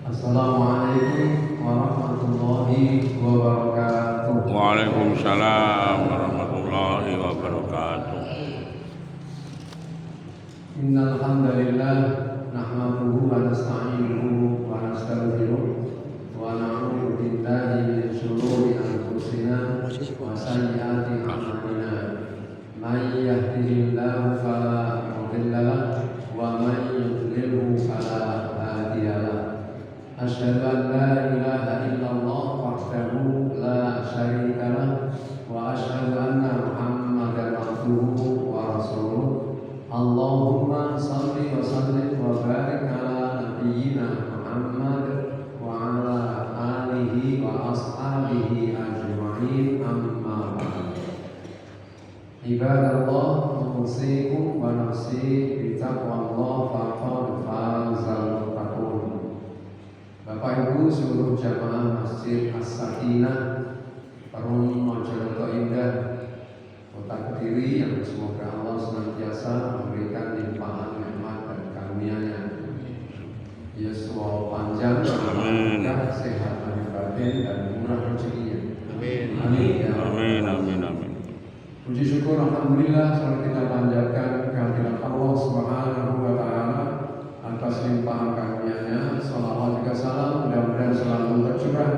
Assalamualaikum warahmatullahi wabarakatuh. Waalaikumsalam warahmatullahi wabarakatuh. Innal hamdalillah nahmaduhu wa nasta'inuhu wa nastaghfiruh wa na'udzu billahi min shururi anfusina wa sayyiati a'malina. May yahdihillahu fala mudilla lahu wa may yudlilhu fala hadiya lahu. Asyhadu an la ilaha illallah wahdahu la syarika lahu wa asyhadu anna Muhammadan abduhu wa rasuluh. Allahumma salli wa sallim wa barik ala nabiyyina Muhammad wa ala alihi wa ashabihi ajma'in, amma ba'd. Ibadallah, usikum wa nafsi bi taqwallah faqad fazal muttaqun. Bapak Ibu seluruh jamaah Masjid As-Sakinah Perum Mojokerto Indah, Kota Kediri, yang semoga Allah senantiasa memberikan limpahan nikmat dan karunia-Nya. Yuswa panjang, berkah, sehat lahir batin dan murah rezekinya. Amin. Amin. Ya. Amin. Amin. Amin. Puji syukur alhamdulillah selalu kita panjatkan kehadiran Allah Subhanahu wa taala atas limpahan karunia-Nya. Salawat juga salam mudah-mudahan selalu tercurah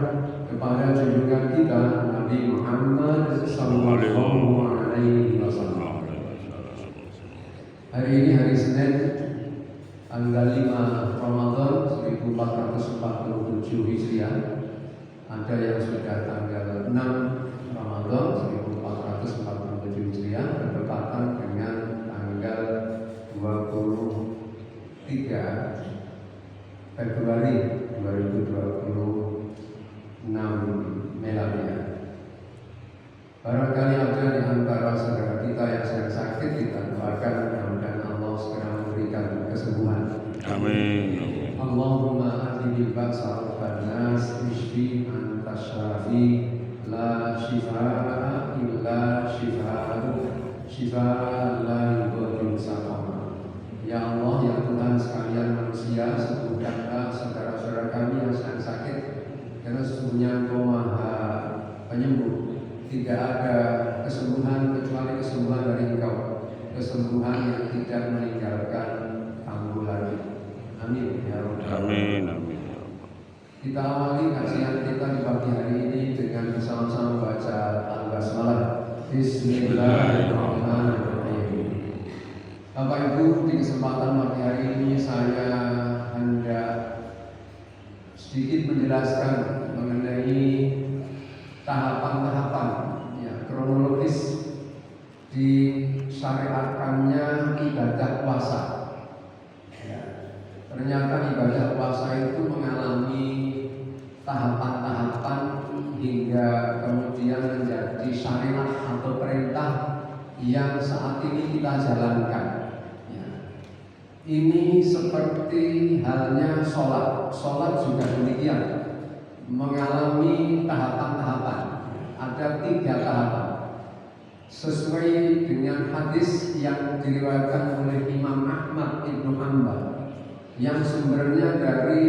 kepada junjungan kita Nabi Muhammad sallallahu alaihi wasallam. Hari ini hari Senin tanggal 5 Ramadan 1447 Hijriah. Ada yang sudah tanggal 6 Ramadan 1447 Hijriah, berdekatan dengan tanggal 23 Februari 2026 Melania. Barangkali ada di antara saudara kita yang sedang sakit, kita doakan mudah-mudahan Allah segera memberikan kesembuhan. Amin. Allahumma atibil ba'sa rabban nas ishfi anta syafi la shifaa illa shifaa shifaa la yughadiru saqama. Ya Allah, ya Tuhan sekalian manusia, sembuhkanlah saudara-saudara kami yang sedang sakit, karena sesungguhnya Engkau Maha Penyembuh. Tidak ada kesembuhan kecuali kesembuhan dari Engkau, kesembuhan yang tidak meninggalkan tangguh lagi. Amin ya Rabbal Amin. Amin. Kita awali kajian kita di pagi hari ini dengan bersama-sama baca Al-Basmalah. Bismillahirrahmanirrahim. Bapak Ibu, di kesempatan pagi hari ini saya hendak sedikit menjelaskan mengenai tahapan-tahapan kronologis disyariatkannya ibadah puasa. Ternyata ibadah puasa itu mengalami tahapan-tahapan hingga kemudian menjadi syariat atau perintah yang saat ini kita jalankan. Ini seperti halnya sholat. Sholat juga demikian, mengalami tahapan-tahapan. Ada 3 tahapan sesuai dengan hadis yang diriwayatkan oleh Imam Ahmad Ibnu Hanbal yang sumbernya dari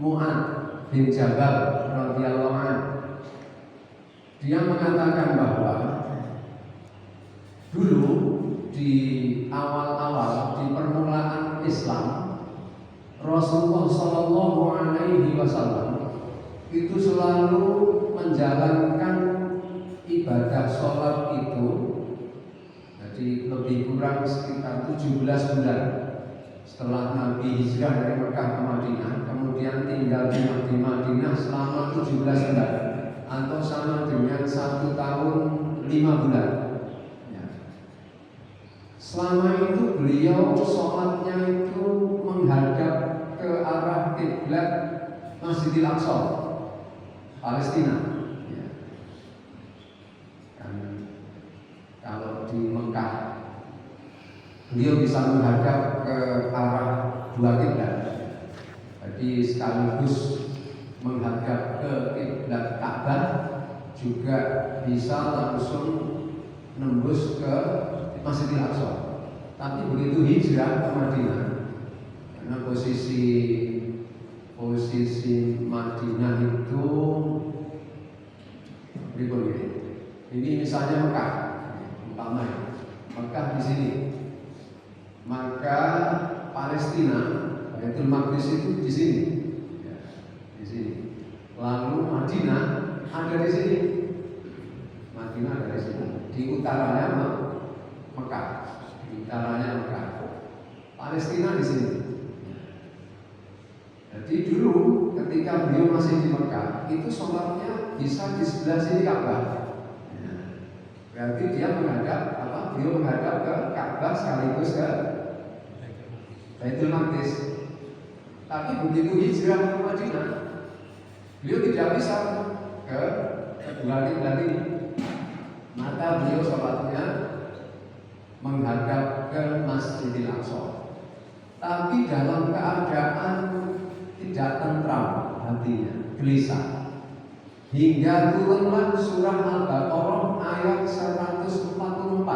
Mu'adz bin Jabal radhiyallahu anhu. Dia mengatakan bahwa dulu di awal-awal, di permulaan Islam, Rasulullah Shallallahu Alaihi Wasallam itu selalu menjalankan ibadah sholat itu, jadi lebih kurang sekitar 17 bulan setelah Nabi hijrah dari Mekah ke Madinah, kemudian tinggal di Madinah selama 17 bulan atau sama dengan 1 tahun 5 bulan. Selama itu beliau sholatnya itu menghadap ke arah kiblat Masjidil Aqsa, Palestina. Kalau di Mekah beliau bisa menghadap ke arah 2 kiblat, jadi sekaligus menghadap ke kiblat Ka'bah, juga bisa langsung nembus ke Masjidil Aqsa. Tapi begitu hijrah ke Madinah, karena posisi posisi Madinah itu berikut ini. Ini misalnya Mekah, umpama ya. Mekah di sini, maka Palestina, Baitul Maqdis itu di sini, ya, di sini. Lalu Madinah ada di sini, Madinah ada di sini. Di utaranya Mekah, di utaranya Mekah. Palestina di sini. Jadi dulu ketika beliau masih di Mekah, itu sholatnya bisa di sebelah sini Ka'bah. Ya. Berarti dia menghadap apa? Beliau menghadap ke Ka'bah sekaligus ke Baitul Maqdis. Tapi begitu hijrah ke Madinah, beliau tidak bisa ke kedua kiblat ini. Maka beliau sholatnya menghadap ke Masjidil Aqsa. Tapi dalam keadaan tidak tentram hatinya, gelisah. Hingga turunlah surah Al-Baqarah ayat 144.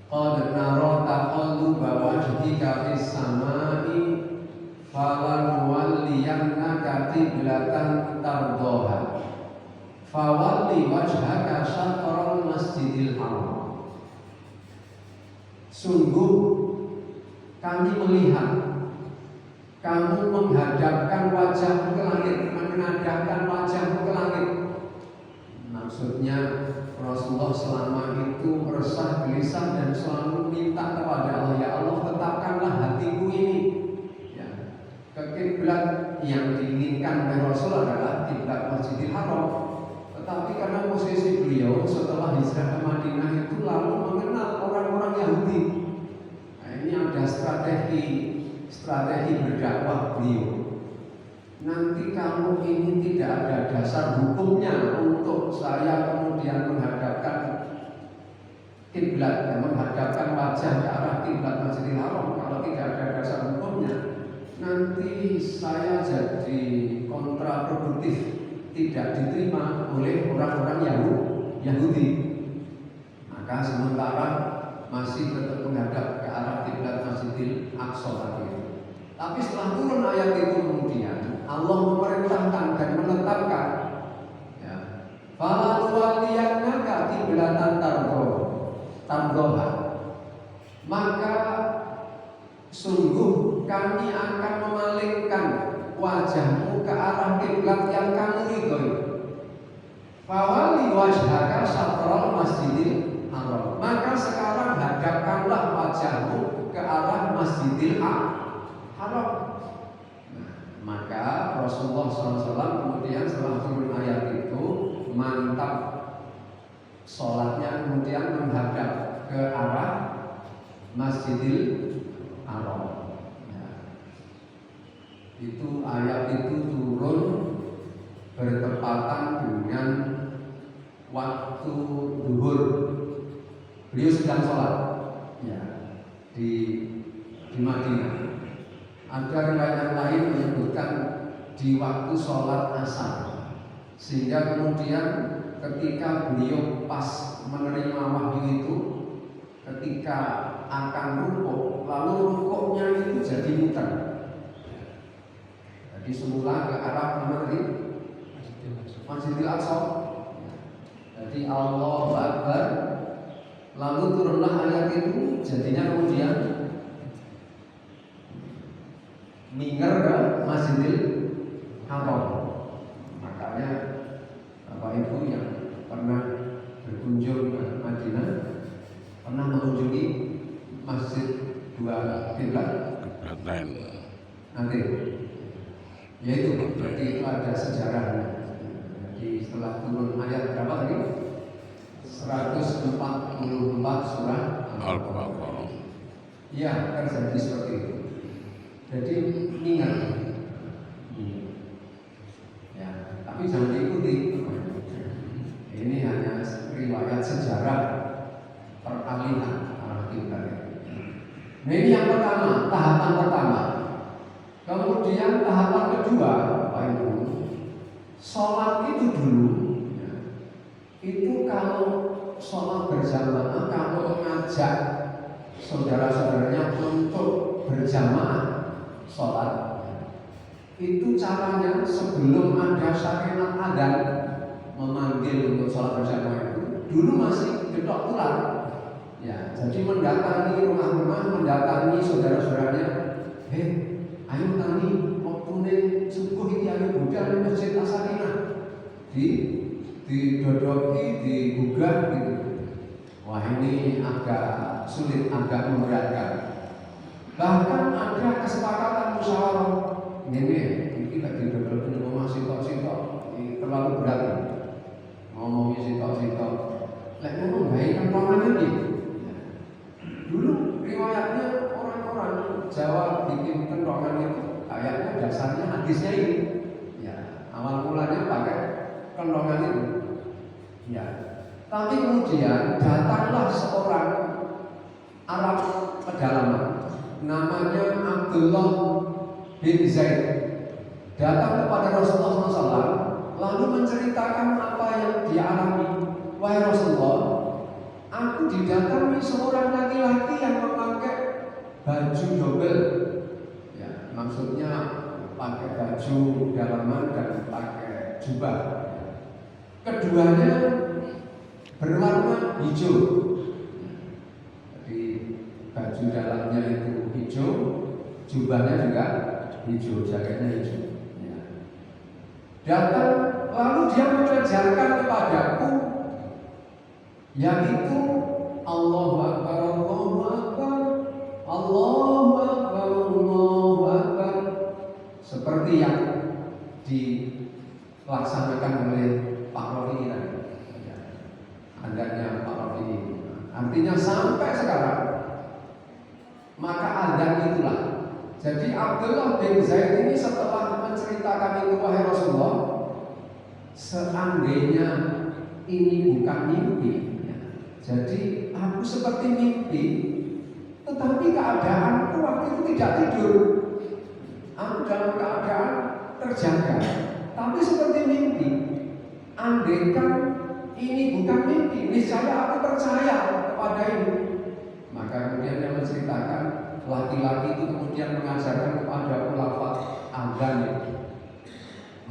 Qad nara taqalluba wajhika fis samai falanuwalliyannaka qiblatan tardaha fawalli wajhaka syatral masjidil haram. Sungguh kami melihat kamu menghadapkan wajahmu ke langit, menghadapkan wajahmu ke langit. Maksudnya Rasulullah selama itu resah, gelisah dan selalu minta kepada Allah, ya Allah tetapkanlah hatiku ini ya, ke kiblat yang diinginkan oleh Rasul adalah kiblat Masjidil Haram. Tetapi karena posisi beliau setelah hijrah ke Madinah itu lalu mengenal orang-orang Yahudi. Nah, ini ada strategi berdakwah beliau. Nanti kalau ini tidak ada dasar hukumnya untuk saya kemudian menghadapkan kiblat, menghadapkan wajah ke arah kiblat Masjidil Haram, kalau tidak ada dasar hukumnya, nanti saya jadi kontraproduktif, tidak diterima oleh orang-orang Yahudi. Maka sementara masih tetap menghadap ke arah kiblat Masjidil Aqsa tadi. Tapi setelah turun ayat itu kemudian Allah memerintahkan dan menetapkan, ya, fala nuwalliyannaka qiblatan tardoha, maka sungguh kami akan memalingkan wajahmu ke arah kiblat yang kamu ridhoi. Fawalli wajhaka syatral masjidil haram, maka sekarang hadapkanlah wajahmu ke arah Masjidil Haram. Nah, maka Rasulullah SAW kemudian setelah turun ayat itu mantap sholatnya, kemudian menghadap ke arah Masjidil Haram. Ya. Itu ayat itu turun bertepatan dengan waktu zuhur. Beliau sedang sholat ya, di Madinah. Ada riwayat lain menyebutkan di waktu sholat asar, sehingga kemudian ketika beliau pas menerima wahyu itu, ketika akan rukuk, lalu rukuknya itu jadi muter. Jadi semula ke arah Masjidil Aqsa. Jadi Allahu Akbar, lalu turunlah ayat itu, jadinya kemudian minger ke Masjidil Haram. Makanya Bapak Ibu yang pernah berkunjung ke Madinah, pernah mengunjungi Masjid Dua Kiblat nanti, yaitu berarti itu ada sejarahnya. Jadi setelah turun ayat berapa tadi? 144 surah Al-Baqarah. Ya, terjadi seperti itu. Jadi ingat, ya, tapi jangan diikuti. Ini hanya riwayat sejarah peralihan arah kiblat. Nah, ini yang pertama, tahapan pertama. Kemudian tahapan kedua, Bapak Ibu, sholat itu dulu, ya, itu kalau sholat berjamaah, kalau mengajak saudara-saudaranya untuk berjamaah sholat, itu caranya sebelum ada syariat adzan memanggil untuk sholat bersama itu dulu masih gedok tular. Ya, jadi mendatangi rumah-rumah, mendatangi saudara-saudaranya, ayo tani waktu subuh ini ayo budal di masjid As-Sakinah, didodoki, digugah gitu. Wah, ini agak sulit, agak memberatkan. Bahkan ada kesepakatan musyawarah, ini lagi dodol ngomong sitok-sitok, ini terlalu berat ini. Ngomongnya sitok-sitok, lek ngomong baik kan romannya gitu. Dulu riwayatnya orang-orang Jawa bikin kentongan itu kayaknya dasarnya hadisnya ini. Ya, awal mulanya pakai kentongan itu. Ya, tapi kemudian datanglah seorang Arab pedalaman, namanya Abdullah bin Zaid. Datang kepada Rasulullah SAW, lalu menceritakan apa yang dia alami. Wahai Rasulullah, aku didatangi seorang laki-laki yang memakai baju double. Ya, maksudnya pakai baju dalaman dan pakai jubah. Keduanya berwarna hijau. Jadi baju dalamnya itu hijau, jubahnya juga hijau, jaketnya hijau. Ya. Datang lalu dia mengajarkan kepadaku yaitu Allahu Akbar, Allahu Akbar, Allahu Akbar, Allahu Akbar, seperti yang dilaksanakan oleh Pak Rofi tadi. Adanya Pak Rofi ini. Artinya sampai sekarang maka adzan itulah. Jadi Abdullah bin Zaid ini setelah menceritakan itu, wahai Rasulullah, seandainya ini bukan mimpi, jadi aku seperti mimpi, tetapi keadaanku waktu itu tidak tidur. Aku dalam keadaan terjaga, tapi seperti mimpi. Andaikan ini bukan mimpi, niscaya aku percaya kepada ini. Maka kemudian dia menceritakan laki-laki itu kemudian mengajarkan kepada lafaz adzan.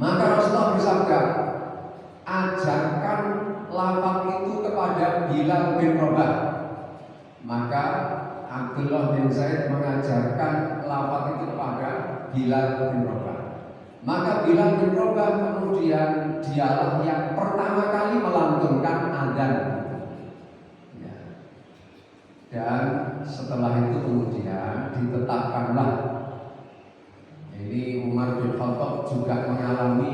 Maka Rasulullah bersabda, ajarkan lafaz itu kepada Bilal bin Rabah. Maka Abdullah bin Zaid mengajarkan lafaz itu kepada Bilal bin Rabah. Maka Bilal bin Rabah kemudian dialah yang pertama kali melantunkan adzan. Ya. Dan setelah itu kemudian ditetapkanlah. Ini Umar bin Khattab juga mengalami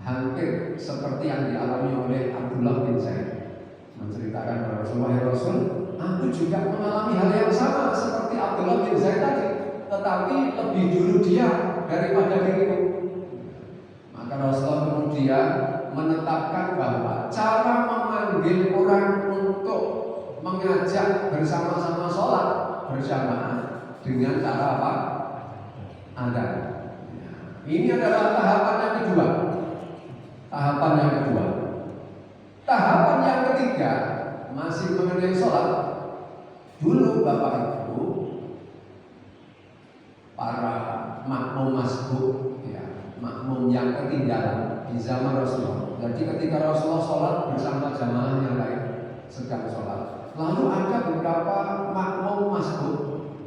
hampir seperti yang dialami oleh Abdullah bin Zaid. Menceritakan kepada Rasulullah, ya Rasul, aku juga mengalami hal yang sama seperti Abdullah bin Zaid tadi, tetapi lebih dulu dia daripada diriku. Maka Rasulullah kemudian menetapkan bahwa cara memanggil orang untuk mengajak bersama-sama sholat berjamaah dengan cara apa? Adzan. Ini adalah tahapan yang kedua. Tahapan yang kedua. Tahapan yang ketiga masih mengenai sholat. Dulu Bapak Ibu, para makmum masbuk, ya, makmum yang ketinggalan di zaman Rasulullah. Jadi ketika Rasulullah sholat bersama jamaah yang lain sedang sholat, lalu ada beberapa makmum masbuk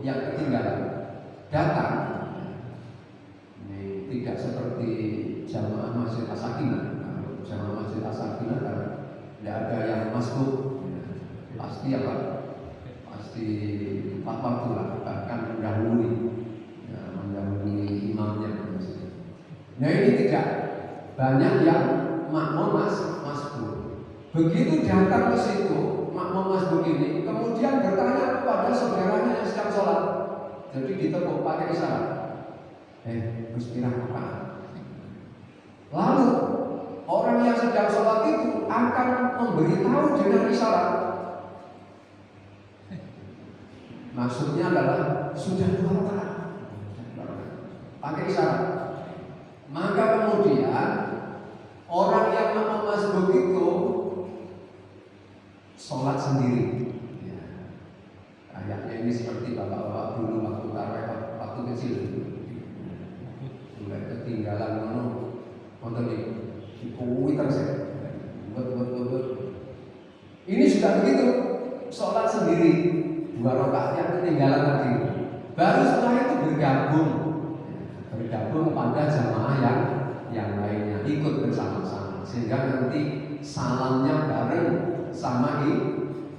yang ketinggalan datang. Ini tidak seperti jamaah Masjid As-Sakinah. Jamaah Masjid As-Sakinah kan tidak ada yang masbuk, pasti apa? Pasti tepat waktu lah, bahkan mendahului imamnya. Nah ini tidak banyak yang makmum masbuk. Begitu datang ke situ makmum masbuk ini, kemudian bertanya kepada saudaranya yang sedang sholat. Jadi ditepuk pakai isyarat. Gusti apa? Lalu orang yang sedang sholat itu akan memberitahu dengan isyarat. Maksudnya adalah sudah 2 rakaat. Pakai isyarat. Maka kemudian orang yang makmum masbuk itu sholat sendiri. Ya. Kayaknya ini seperti bapak-bapak dulu waktu tarawih waktu kecil. bergabung pada jamaah yang lainnya, ikut bersama-sama, sehingga nanti salamnya bareng sama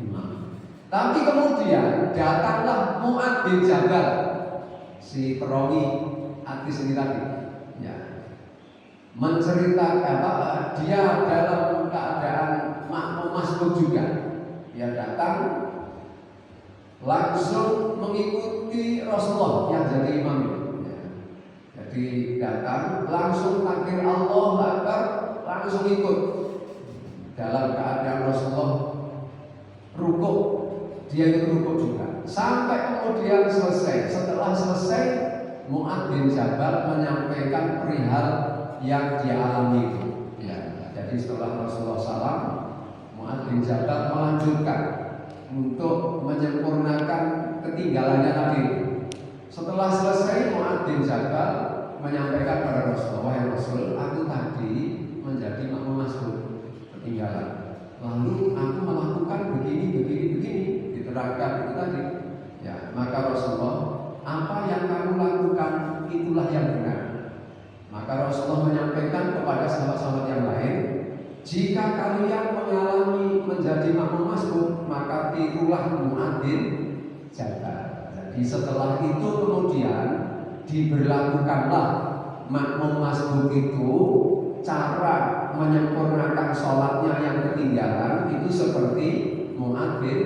imam. Tapi kemudian datanglah Mu'adz bin Jabal, si perawi hadis ini tadi, ya, menceritakan dia dalam keadaan makmum masbuk juga. Dia datang langsung mengikuti Rasulullah yang jadi imam itu. Ya. Jadi datang langsung takbir Allahu Akbar, langsung ikut dalam keadaan Rasulullah rukuk, dia ikut rukuk juga. Sampai kemudian selesai. Setelah selesai, Mu'adz bin Jabal menyampaikan perihal yang dialami itu. Ya. Jadi setelah Rasulullah salam, Mu'adz bin Jabal melanjutkan untuk menyempurnakan ketinggalannya tadi. Setelah selesai, Mu'adz bin Jabal menyampaikan kepada Rasulullah, "Wahai Rasul, aku tadi menjadi makmum masbuk, ketinggalan. Lalu aku melakukan begini, diterangkan itu tadi. Ya, maka Rasulullah, apa yang kamu lakukan itulah yang benar." Maka Rasulullah menyampaikan kepada sahabat-sahabat yang lain, "Jika kalian mengalami menjadi makmum masbuk, maka tirulah Mu'adz bin Jabal." Jadi setelah itu kemudian diberlakukanlah makmum masbuk itu cara menyempurnakan sholatnya yang ketinggalan itu seperti Mu'adz bin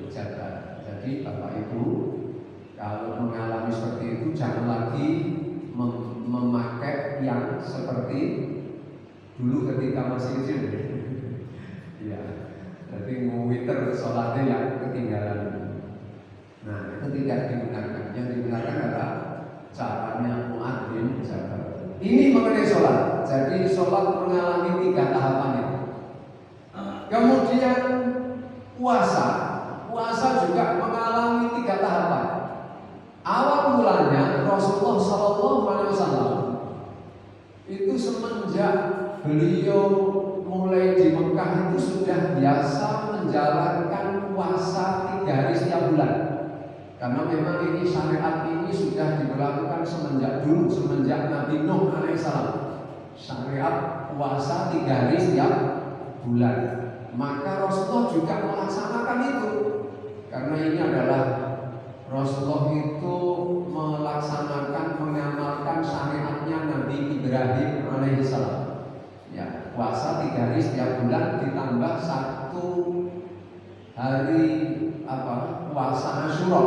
Jabal. Jadi Bapak Ibu, kalau mengalami seperti itu jangan lagi memakai yang seperti dulu ketika masih kecil. Ya, jadi ngewiter sholatnya yang ketinggalan. Nah, itu tidak digunakan. Yang digunakan adalah caranya Mu'adz bin Jabal. Ini mengenai sholat. Jadi sholat mengalami 3 tahapan itu. Kemudian puasa juga mengalami 3 tahapan. Awal mulanya Rasulullah SAW itu semenjak beliau mulai di Mekah itu sudah biasa menjalankan puasa 3 hari setiap bulan. Karena memang ini syariat ini sudah diberlakukan semenjak Nabi Nuh alaihissalam. Syariat puasa 3 hari setiap bulan. Maka Rasulullah juga melaksanakan itu. Karena ini adalah Rasulullah itu melaksanakan, mengamalkan syariatnya Nabi Ibrahim alaihissalam. Ya, puasa 3 hari setiap bulan ditambah 1 hari puasa Asyura.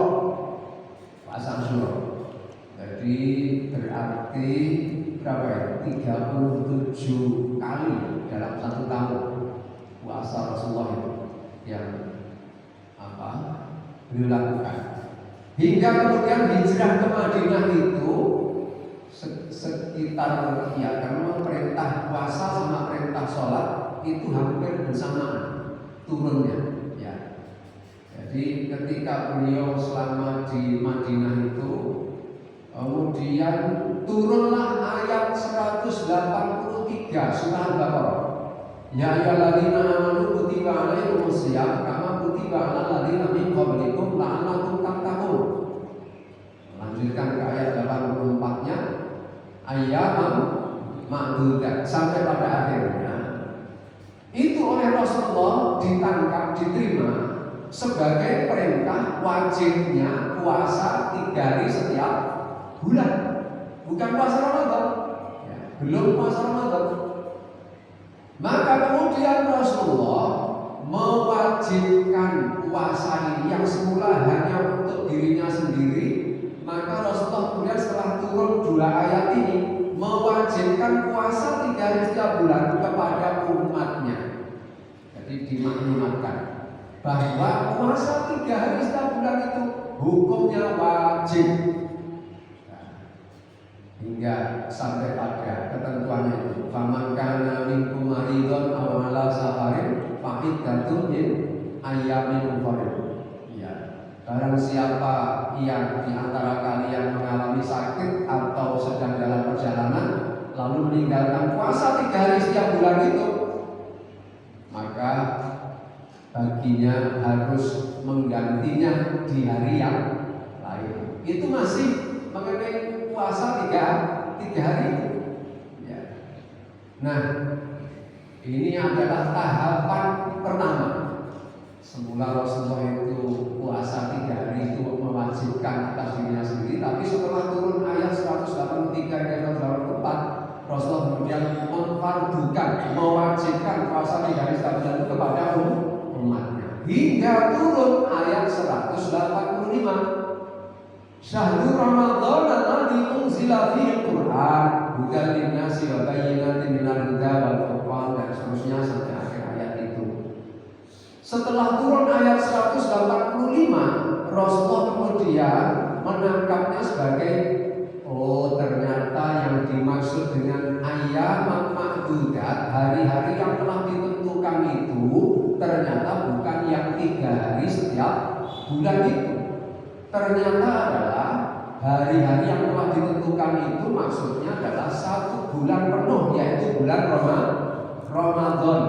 Jadi berarti berapa ya? 37 kali dalam 1 tahun puasa Rasulullah itu yang beliau lakukan. Hingga kemudian hijrah ke Madinah itu sekitar karena perintah puasa sama perintah sholat itu hampir bersamaan turunnya. Jadi ketika beliau selama di Madinah itu, kemudian turunlah ayat 183 surah Al-Baqarah. Ya ayyuhalladzina amanu kutiba alaikumus syiyam kama kutiba alal ladzina min qablikum la'allakum tattaqun. Lanjutkan ke ayat 84-nya, ayyaman ma'dudat sampai pada akhirnya. Itu oleh Rasulullah ditangkap, diterima sebagai perintah wajibnya puasa 3 hari setiap bulan, bukan puasa Ramadan, belum puasa Ramadan. Maka kemudian Rasulullah mewajibkan puasa ini yang semula hanya untuk dirinya sendiri. Maka Rasulullah kemudian setelah turun 2 ayat ini mewajibkan puasa 3 hari setiap bulan kepada umatnya. Jadi dimaklumatkan bahwa puasa 3 hari setiap bulan itu hukumnya wajib. Hingga sampai pada ketentuannya itu, faman kana minkum maridun aw ala safarin fa iddatun min ayyamin ukhra. Ya, barang siapa yang di antara kalian mengalami sakit atau sedang dalam perjalanan lalu meninggalkan puasa 3 hari setiap bulan itu, maka baginya harus menggantinya di hari yang lain. Itu masih mengenai puasa tiga hari itu. Ya. Nah, ini adalah tahapan pertama. Semula Rasulullah itu puasa 3 hari itu mewajibkan atas dirinya sendiri, tapi setelah turun ayat 183 dan 184, Rasulullah kemudian memfardukan, mewajibkan puasa 3 hari setiap bulan itu kepada umatnya. Hingga turun ayat 185. Syahrul Ramadan alladzi unzila fihi Qur'an hudan lin-nasi wa bayyinatin minal huda wal furqan, dan seterusnya sampai akhir ayat itu. Setelah turun ayat 185, Rasulullah kemudian menangkapnya sebagai ternyata yang dimaksud dengan ayyaman ma'dudat, hari-hari yang telah ditentukan itu ternyata bukan yang 3 hari setiap bulan itu. Ternyata adalah hari-hari yang telah ditentukan itu maksudnya adalah 1 bulan penuh, yaitu bulan Ramadan.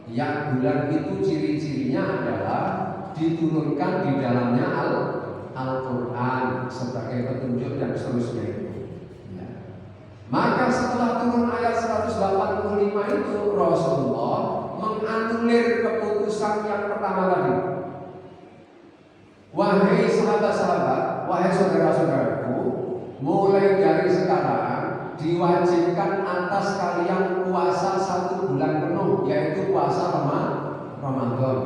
Yang bulan itu ciri-cirinya adalah diturunkan di dalamnya Al-Quran sebagai petunjuk dan seterusnya itu. Ya. Maka setelah turun ayat 185 itu, Rasulullah menganulir keputusan yang pertama tadi. Wahai sahabat-sahabat, wahai saudara-saudaraku, mulai dari sekarang diwajibkan atas kalian puasa 1 bulan penuh, yaitu puasa Ramadan.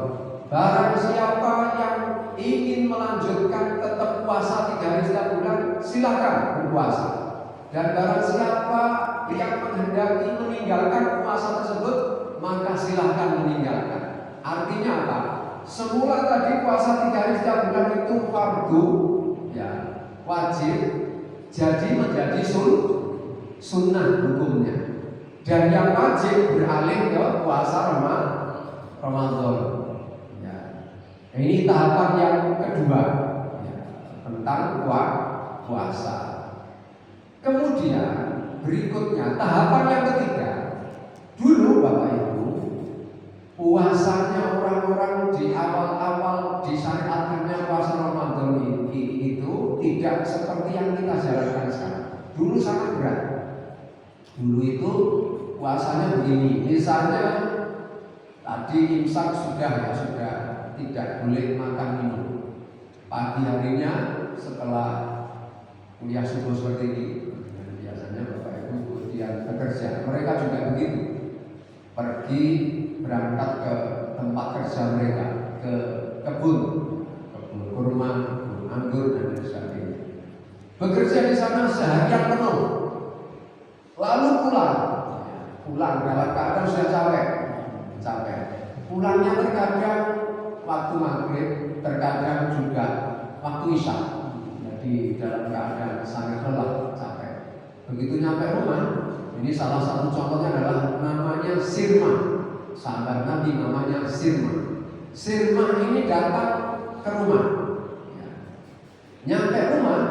Barang siapa yang ingin melanjutkan tetap puasa 3 hari setiap bulan, silakan berpuasa. Dan barang siapa yang menghendaki meninggalkan puasa tersebut, maka silakan meninggalkan. Artinya apa? Semula tadi puasa 3 hari setiap bulan itu fardu, ya, wajib, jadi menjadi sunnah hukumnya. Dan yang wajib beralih ke puasa Ramadan. Ya. Ini tahapan yang kedua, ya, tentang puasa. Kemudian berikutnya tahapan yang ketiga. Dulu Bapak Ibu, puasanya orang-orang di awal-awal disyariatkannya puasa Ramadan itu tidak seperti yang kita jalankan sekarang. Dulu sangat berat. Dulu itu puasanya begini, misalnya tadi imsak sudah tidak boleh makan minum. Pagi harinya setelah kuliah subuh seperti ini, biasanya Bapak Ibu kemudian bekerja, mereka juga begitu. Pergi berangkat ke tempat kerja mereka, ke kebun kurma, anggur dan lain sebagainya. Bekerja di sana seharian penuh, lalu pulang dalam keadaan sudah capek. Pulangnya terkadang waktu maghrib, terkadang juga waktu isya. Jadi dalam keadaan sangat lelah, capek. Begitu nyampe rumah, ini salah satu contohnya adalah namanya sirma. Sahabat Nabi namanya Sirma. Sirma ini datang ke rumah. Ya. Nyampe rumah,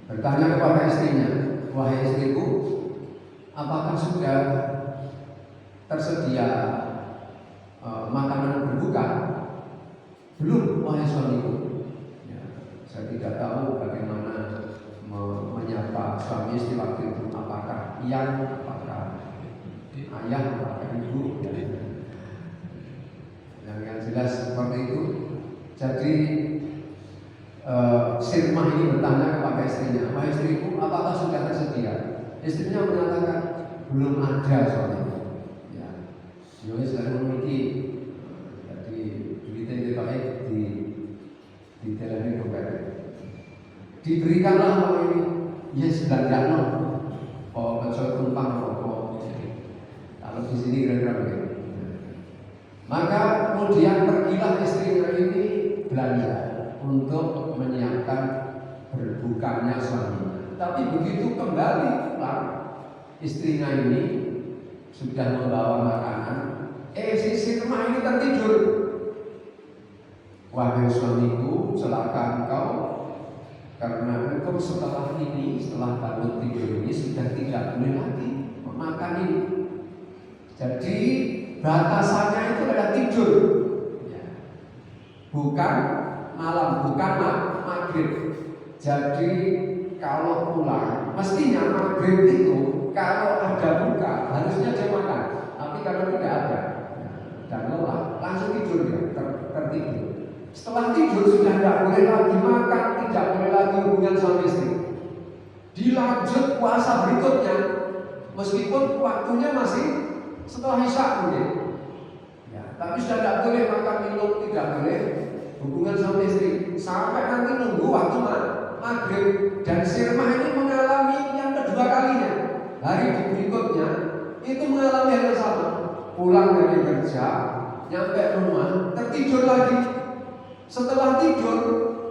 bertanya kepada istrinya, wahai istriku, apakah sudah tersedia makanan berbuka? Belum, wahai suamiku. Ya, saya tidak tahu bagaimana menyapa suami istri waktu itu, apakah yang, apakah ayah, apakah ibu. Yang jelas seperti itu. Jadi Sirmah ini bertanya kepada istrinya, wahai istriku, apakah sudah tersedia? Istrinya menyatakan belum ada soalnya. Ya, jadi saya memiliki, jadi duitnya itu baik di dalam dompet. Diberikanlah kalau ini, yes belanjaan, kecuali tumpang rokok. Kalau di sini kira-kira begitu. Maka kemudian pergilah istrinya ini belanja untuk menyiapkan berbukanya suaminya. Tapi begitu kembali pulang, istrinya ini sudah membawa makanan. Si Sirma ini tertidur. Wahai suamiku, celaka engkau, karena engkau setelah bangun tidur ini sudah tidak boleh lagi makan ini. Jadi batasannya itu adalah tidur, ya. Bukan malam, bukan maghrib. Jadi kalau pulang, mestinya maghrib itu kalau ada buka harusnya dia makan. Tapi kalau tidak ada dan lelah, langsung tidur ya, tertidur. Setelah tidur sudah tidak boleh lagi makan, tidak boleh lagi hubungan suami istri. Dilanjut puasa berikutnya, meskipun waktunya masih setelah isya mungkin. Ya, tapi sudah tidak boleh makan minum, tidak boleh hubungan suami istri sampai nanti nunggu waktu maghrib. Dan Sirmah ini mengalami yang kedua kalinya. Hari berikutnya itu mengalami hal yang sama. Pulang dari kerja, nyampe rumah, tertidur lagi. Setelah tidur,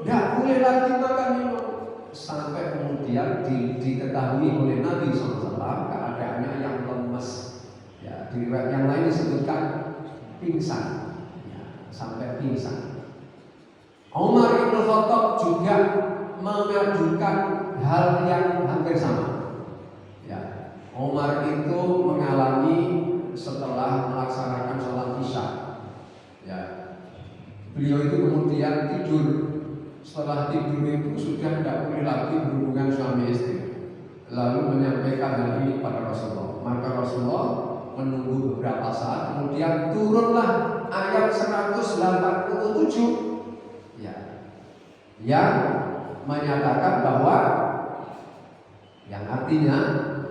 tidak boleh lagi makan minum. Sampai kemudian diketahui oleh Nabi SAW keadaannya yang lemes. Ya, di riwayat yang lain disebutkan pingsan. Ya, sampai pingsan. Umar bin Khattab juga mengajukan hal yang hampir sama. Ya, Umar itu mengalami setelah melaksanakan sholat isya. Ya, beliau itu kemudian tidur. Setelah tidur itu sudah tidak boleh lagi berhubungan suami istri. Lalu menyampaikan hal ini pada Rasulullah. Maka Rasulullah menunggu beberapa saat, kemudian turunlah ayat 187 yang menyatakan bahwa yang artinya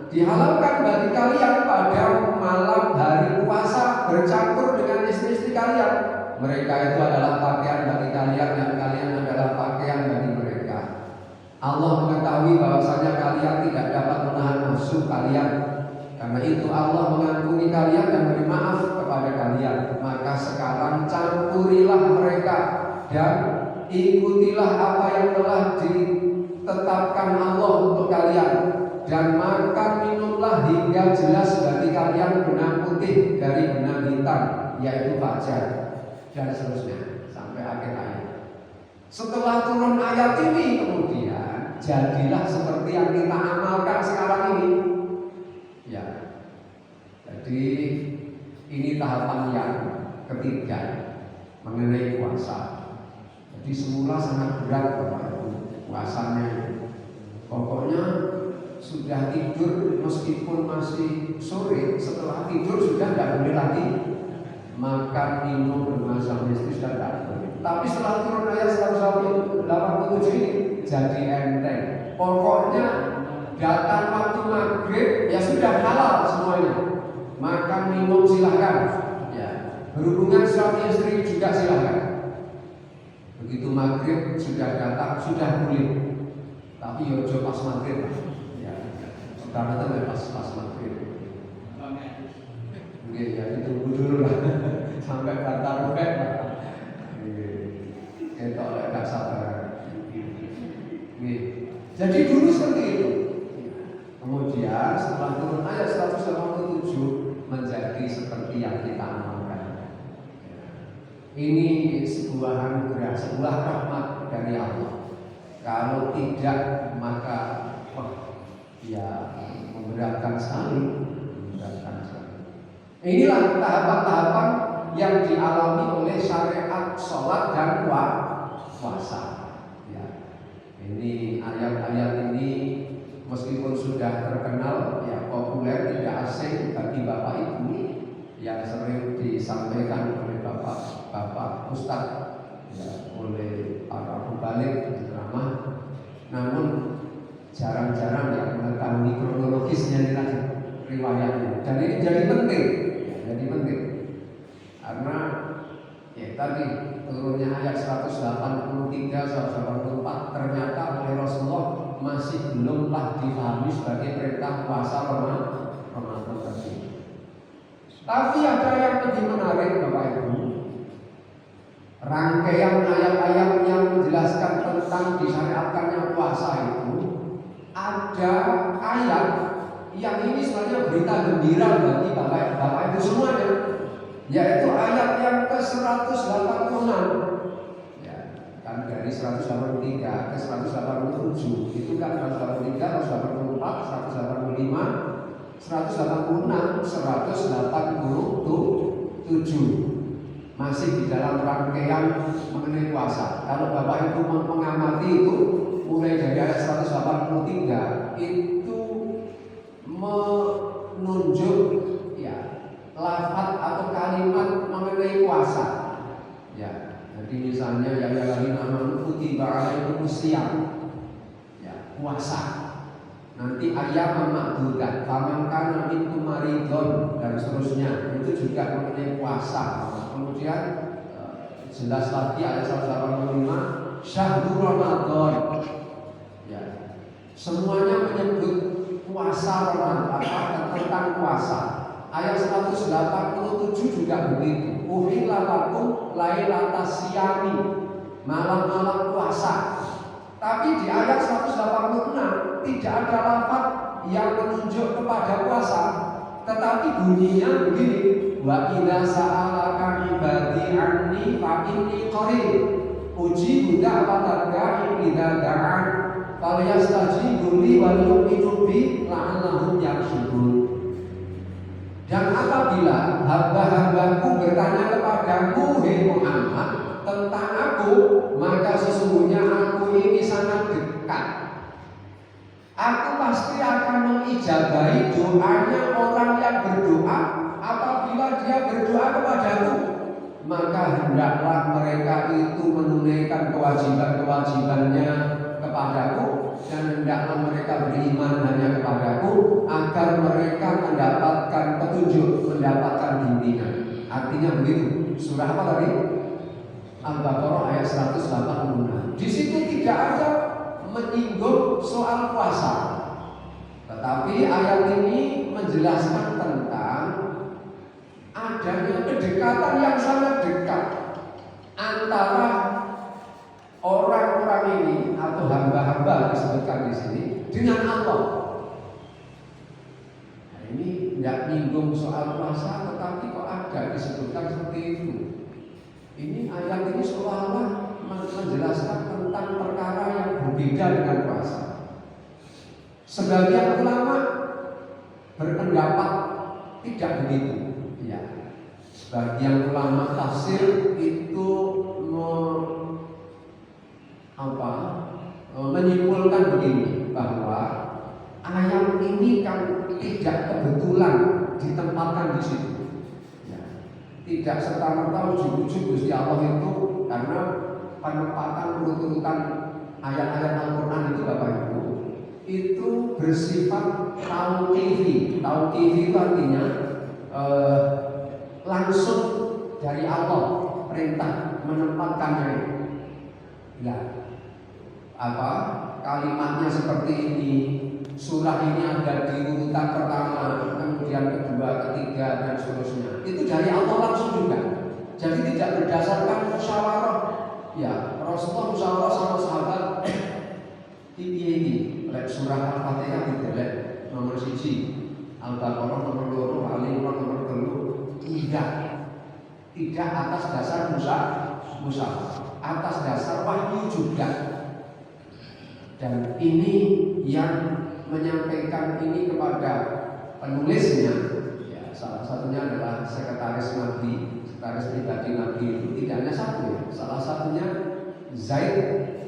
dihalalkan bagi kalian pada malam hari puasa bercampur dengan istri-istri kalian. Mereka itu adalah pakaian bagi kalian dan kalian adalah pakaian bagi mereka. Allah mengetahui bahwasanya kalian tidak dapat menahan nafsu kalian. Karena itu Allah mengampuni kalian dan beri maaf kepada kalian. Maka sekarang campurilah mereka dan ikutilah apa yang telah ditetapkan Allah untuk kalian. Dan makan minumlah hingga jelas bagi kalian benang putih dari benang hitam, yaitu fajar. Dan seterusnya sampai akhir ayat. Setelah turun ayat ini kemudian jadilah seperti yang kita amalkan sekarang ini. Ya, jadi ini tahapan yang ketiga mengenai puasa. Jadi semula sangat berat Bapak Ibu puasanya. Pokoknya sudah tidur meskipun masih sore, setelah tidur sudah tidak boleh lagi makan minum dengan suami istri, sudah tidak boleh. Tapi setelah turun ayat 187 ini jadi enteng. Pokoknya datang waktu maghrib ya sudah halal semuanya. Makan minum silahkan, ya. Berhubungan suami istri juga silahkan. Begitu maghrib sudah datang sudah boleh. Tapi yojo pas maghrib, ya. Sekarang itu pas maghrib. Oke, ya ditunggu dulu lah sampai batal rubek. Kita agak sabar. Jadi dulu seperti itu. Kemudian setelah turun ayat 187 menjadi seperti yang kita amalkan. Ini sebuah anugerah, sebuah rahmat dari Allah. Kalau tidak maka ya memberatkan sekali. Inilah tahapan-tahapan yang dialami oleh syariat sholat dan puasa. Ya. Ini ayat-ayat ini meskipun sudah terkenal, ya populer, tidak asing bagi Bapak Ibu yang sering disampaikan oleh Bapak Ustadz, ya, oleh para pembalik ceramah. Namun jarang-jarang yang mengetahui kronologisnya ini tadi riwayatnya. Dan ini jadi penting. Jadi penting karena ya tadi turunnya ayat 183, 184 ternyata oleh Rasulullah masih belumlah difahami sebagai perintah puasa Ramadan tadi. Tapi ada yang lebih menarik Bapak Ibu, rangkaian ayat-ayat yang menjelaskan tentang disyariatkannya puasa itu ada ayat yang ini sebenarnya berita gembira bagi Bapak Ibu semuanya, yaitu ayat yang ke-186. Ya, kan dari 183 ke 187 itu kan 183, 184, 185, 186, 187 masih di dalam rangkaian mengenai puasa. Kalau Bapak Ibu mengamati itu mulai dari ayat 183 itu menunjuk ya lafaz atau kalimat mengenai puasa. Ya, jadi misalnya yang lagi nama kutiba alaikumus syiyam. Ya, puasa. Nanti ayat ma'dudat, faman kana minkum maridun dan seterusnya. Itu juga mengenai puasa. Kemudian jelas lagi ayat 185 syahrul Ramadan. Ya. Semuanya menyebut puasa Ramadan tentang puasa. Ayat 187 juga begitu. Uhilla lakum lailatas syiyami, malam-malam puasa. Tapi di ayat 186 tidak ada lafaz yang menunjuk kepada puasa, tetapi bunyinya begini: wa idza sa'alaka ibadi anni fa inni qarib ujibu da'watad da'i idza da'an falyastajibu li wal yu'minu bi la'allahum yarshudun. Dan apabila hamba-hambaku bertanya kepadamu, hai Muhammad, tentang aku, maka sesungguhnya aku ini sangat dekat. Aku pasti akan mengijabahi doanya orang yang berdoa apabila dia berdoa kepadaku. Maka hendaklah mereka itu menunaikan kewajiban-kewajibannya kepadaku, dan hendaklah mereka beriman hanya kepadaku agar mereka mendapatkan petunjuk, mendapatkan bimbingan. Artinya begitu. Surah apa tadi? Al-Baqarah ayat 186. Di situ tidak ada menyinggung soal puasa, tetapi ayat ini menjelaskan tentang adanya kedekatan yang sangat dekat antara orang-orang ini atau hamba-hamba disebutkan di sini dengan Allah. Nah, ini tidak menyinggung soal puasa, tetapi kok ada disebutkan seperti itu. Ini ayat ini seolah-olah menjelaskan tentang perkara yang berbeda dengan puasa. Sebagian ulama berpendapat tidak begitu. Ya. Sebagian ulama tafsir itu menyimpulkan begini, bahwa ayat ini kan tidak kebetulan ditempatkan di situ. Tidak serta-merta ujug-ujug Gusti Allah itu, karena penempatan urut-urutan ayat-ayat Al-Quran itu Bapak Ibu itu bersifat tauqifi. Tauqifi itu artinya langsung dari Allah perintah menempatkannya. Ya, kalimatnya seperti ini. Surah ini ada di urutan pertama, kemudian kedua, ketiga, dan seterusnya. Itu dari Allah langsung juga. Jadi tidak berdasarkan musyawarah. Ya, Rasulullah musyawarah sama sahabat. Ini surah Al-Fatihah tidak nomor 1, Al-Baqarah nomor 2, Al-Imran nomor 3. Tidak atas dasar musyawarah, atas dasar wahyu juga. Dan ini yang menyampaikan ini kepada penulisnya, ya, salah satunya adalah sekretaris Nabi, sekretaris pribadi Nabi itu tidak hanya satu, ya. Salah satunya Zaid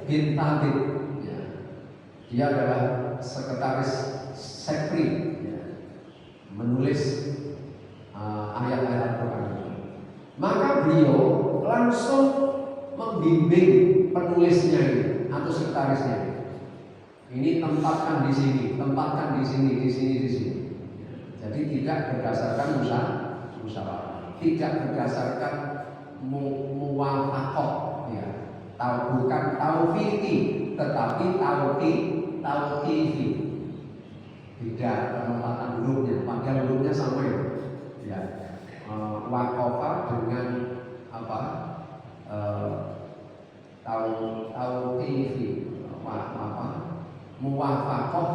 bin Thabit, ya. Dia adalah sekretaris Sekri, ya, menulis ayat-ayat Al-Quran. Maka beliau langsung membimbing penulisnya ini atau sekretarisnya. Ini tempatkan di sini, tempatkan di sini, di sini, di sini. Jadi tidak berdasarkan musyawarah, tidak berdasarkan muwafaqah, ya. Bukan taufiqi, tetapi tauqifi. Beda penempatan hurufnya, padahal hurufnya sama ya. Ya. Waqafa dengan apa? Tauqifi, muwafaqah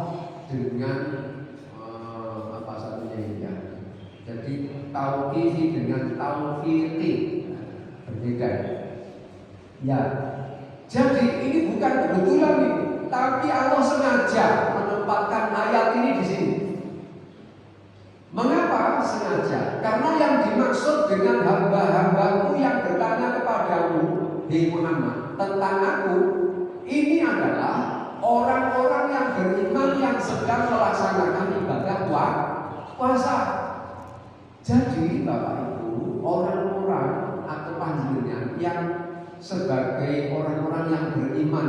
dengan apa satunya ini ya. Jadi tauqifi dengan taufiqi berbeda. Ya. Jadi ini bukan kebetulan nih, tapi Allah sengaja menempatkan ayat ini di sini. Mengapa sengaja? Karena yang dimaksud dengan hamba-hambaku yang bertanya kepadamu, hei Muhammad, tentang aku, ini adalah orang-orang yang beriman yang sedang melaksanakan ibadah puasa. Jadi Bapak Ibu, orang-orang atau panjenengan yang sebagai orang-orang yang beriman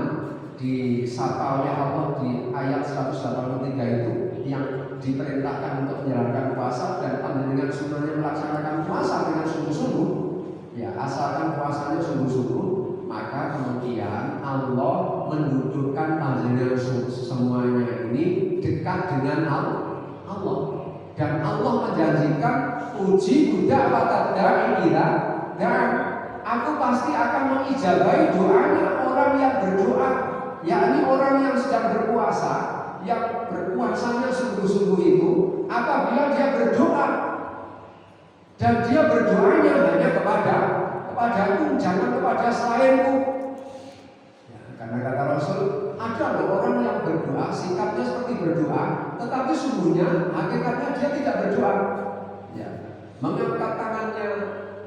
disapa oleh Allah di ayat 183 itu, yang diperintahkan untuk menjalankan puasa dan panjenengan semuanya melaksanakan puasa dengan sungguh-sungguh, ya asalkan puasanya sungguh-sungguh, maka kemudian Allah mendudukkan panjenengan semuanya ini dekat dengan Allah, dan Allah menjanjikan uji budak patadai dan aku pasti akan mengijabahi doanya orang yang berdoa, yakni orang yang sedang berpuasa, yang berpuasanya sungguh-sungguh itu, apabila dia berdoa dan dia berdoanya hanya kepadaku, jangan kepada selainku. Ya, karena kata Rasul, ada loh orang yang berdoa, sikapnya seperti berdoa, tetapi sungguhnya hakikatnya dia tidak berdoa. Ya, mengangkat tangannya,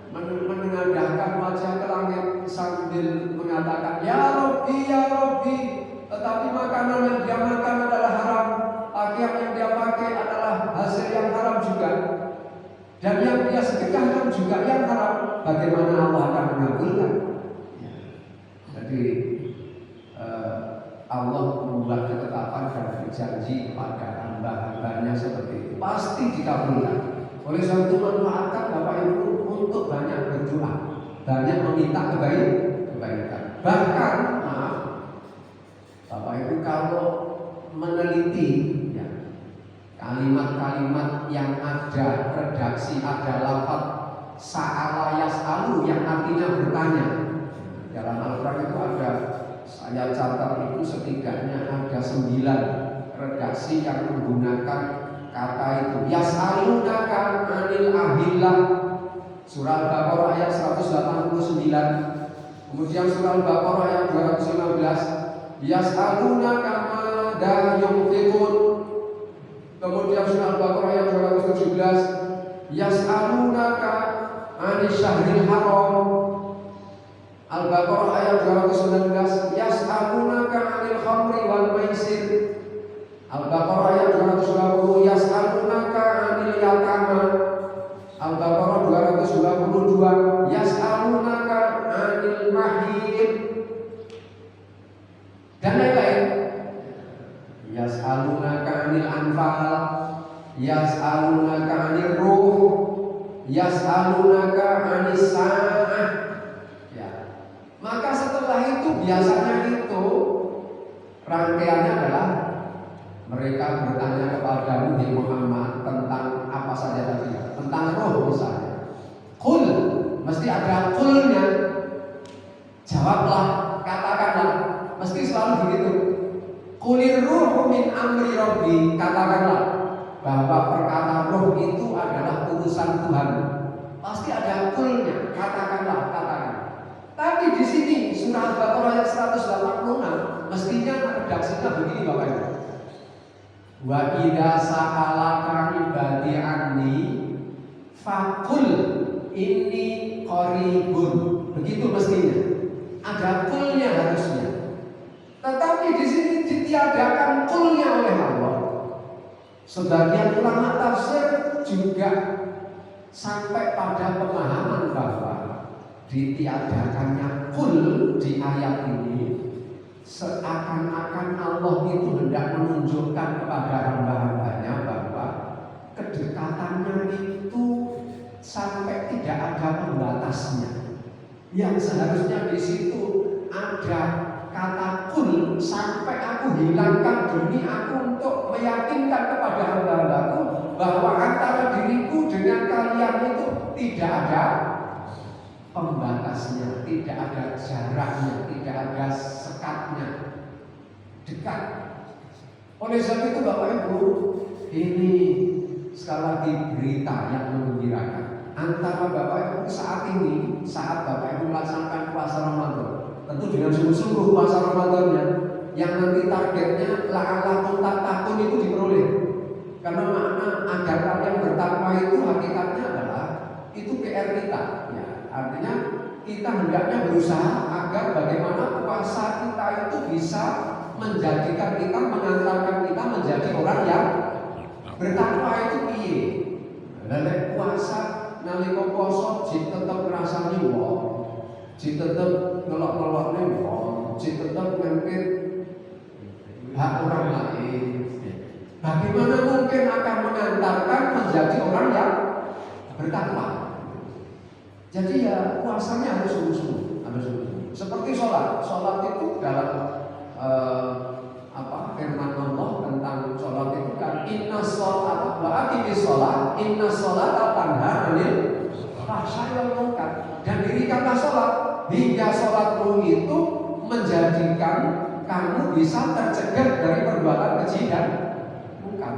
menengadahkan wajah ke langit sambil mengatakan ya Rabbi, tetapi makanan yang dia makan adalah haram, pakaian yang dia pakai adalah hasil yang haram juga, dan yang dia sedekahkan juga yang haram. Bagaimana Allah akan mengabulkan? Ya. Jadi Allah membuat ketetapan dan berjanji kepada hamba-hambanya seperti itu, pasti dikabulkan. Oleh sebab itu manfaatkan Bapak Ibu untuk banyak berdoa, banyak meminta kebaikan. Bahkan Bapak Ibu kalau meneliti ya, kalimat-kalimat yang ada redaksi, ada lafaz sa'ala yas'alu yang artinya bertanya. Dalam Al-Quran itu ada, saya catat itu setidaknya ada 9 redaksi yang menggunakan kata itu. Yas'alunaka 'anil ahillah, surah Al-Baqarah ayat 189. Kemudian surah Al-Baqarah ayat 215. Yas'alunaka madza yunfiqun. Kemudian surah Al-Baqarah ayat 217. Yas'alunaka 'anil syahril haram. Al-Baqarah ayat 219. Yas'alunaka 'anil khamri wal maisir. Al-Baqarah ayat 220. Yas'alunaka 'anil yatama. Al-Baqarah 222. Yas'alunaka 'anil mahid, dan lain-lain. Yas'alunaka 'anil anfal, yas'alunaka 'anil ruh, yas'alunaka 'anis sa'ah. Ya. Maka setelah itu biasanya itu rangkaiannya adalah mereka bertanya kepadamu di Muhammad tentang apa saja tadi, tentang roh misalnya. Qul, mesti ada qulnya. Jawablah, katakanlah, mesti selalu begitu. Qulir ruhu min amri rabbi, katakanlah bahwa perkara roh itu adalah urusan Tuhan. Pasti ada qulnya, katakanlah. Tapi di sini surah Al-Baqarah ayat 186 mestinya redaksinya begini Bapak Ibu. Wa idza sa'alaka ibadi anni faqul inni qaribun. Begitu mestinya. Ada kulnya harusnya. Tetapi di sini ditiadakan kulnya oleh Allah. Sebagian ulama tafsir juga sampai pada pemahaman bahwa ditiadakannya kul di ayat ini seakan-akan Allah itu hendak menunjukkan kepada hamba-hambanya bahwa kedekatannya itu sampai tidak ada pembatasnya. Yang seharusnya di situ ada kata kul sampai aku hilangkan demi aku untuk meyakinkan kepada hamba-hambaku bahwa antara diriku dengan kalian itu tidak ada pembatasnya, tidak ada jaraknya, tidak ada sekatnya, dekat. Oleh sebab itu Bapak Ibu, ini sekali lagi berita yang menggembirakan. Antara Bapak Ibu saat ini, saat Bapak Ibu melaksanakan puasa Ramadan, tentu dengan sungguh-sungguh puasa Ramadannya, yang nanti targetnya la'allakum tattaqun itu diperoleh. Karena makna agar kalian bertakwa itu hakikatnya adalah itu PR kita. Ya, artinya kita hendaknya berusaha agar bagaimana puasa kita itu bisa menjadikan kita, mengantarkan kita menjadi orang yang bertakwa itu piye? Lelek puasa nalika poso jik tetep ngrasani wong, jik tetep ngelok-ngelokne wong, jik tetep ngempit hak orang lain. Bagaimana mungkin akan mengantarkan menjadi orang yang bertakwa? Jadi ya puasanya harus sungguh-sungguh, harus sungguh-sungguh. Seperti sholat itu dalam firman Allah tentang sholat itu kan inna sholat wa aqimis sholat inna sholat tanha 'anil fahsya'i wal munkar, dan dirikanlah sholat hingga sholatmu itu menjadikan kamu bisa tercegah dari perbuatan keji dan munkar.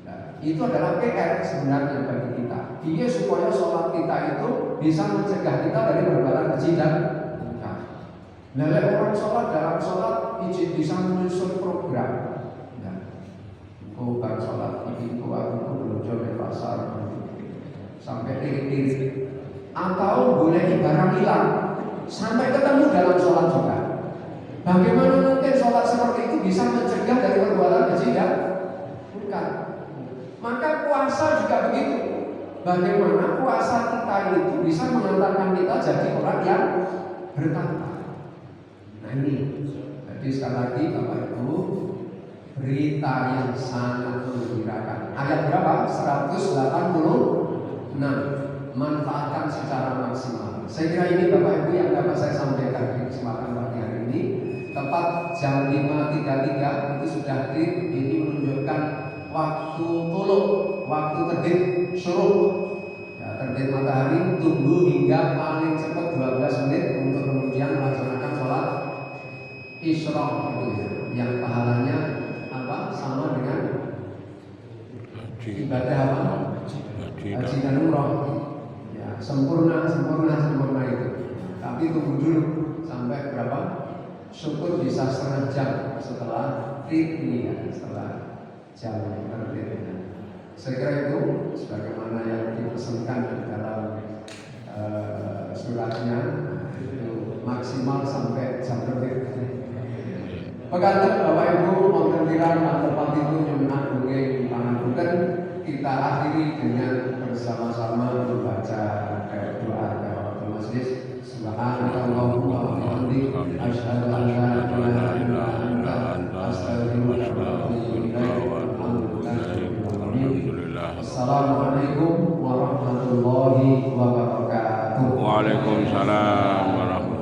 Nah, itu adalah PR sebenarnya bagi kita. Dia supaya sholat kita itu bisa mencegah kita dari perbuatan keji dan munkar. Nah, orang sholat dalam sholat izin bisa menyusun program. Nah, kau kan sholat ini kau aku belanja di pasar sampai tirik-tirik, atau boleh barang hilang sampai ketemu dalam sholat juga. Bagaimana mungkin sholat seperti itu bisa mencegah dari perbuatan keji dan munkar? Maka puasa juga begitu. Bagaimana puasa kita itu bisa mengantarkan kita jadi orang yang bertakwa. Nah ini, jadi sekali lagi Bapak Ibu, berita yang sangat menggembirakan. Ayat berapa? 186. Manfaatkan secara maksimal. Saya kira ini Bapak Ibu yang dapat saya sampaikan di kesempatan pagi hari ini. Tepat jam 5.33 itu sudah ini menunjukkan waktu tuluk, waktu terbit syuruk. Ya, terbit matahari tunggu hingga paling cepat 12 menit untuk kemudian melaksanakan sholat Isyraq itu ya, yang pahalanya sama dengan ibadah haji dan umroh. Ya, sempurna itu. Tapi tunggu dulu sampai berapa? Syukur bisa setengah jam setelah ini ya, setelah jam terbit. Saya kira itu sebagaimana yang dipesankan di dalam suratnya, itu maksimal sampai jam terbit. Pekanten Bapak Ibu wonten kirang tempat itu nyuwun nggih pangapunten, kita akhiri dengan bersama-sama membaca doa kafaratul majlis. Subhanallahumma wa bihamdihi asyhadu an la ilaha illa anta astaghfiruka wa atubu ilaik. Assalamualaikum warahmatullahi wabarakatuh. Waalaikumsalam warahmatullahi wabarakatuh.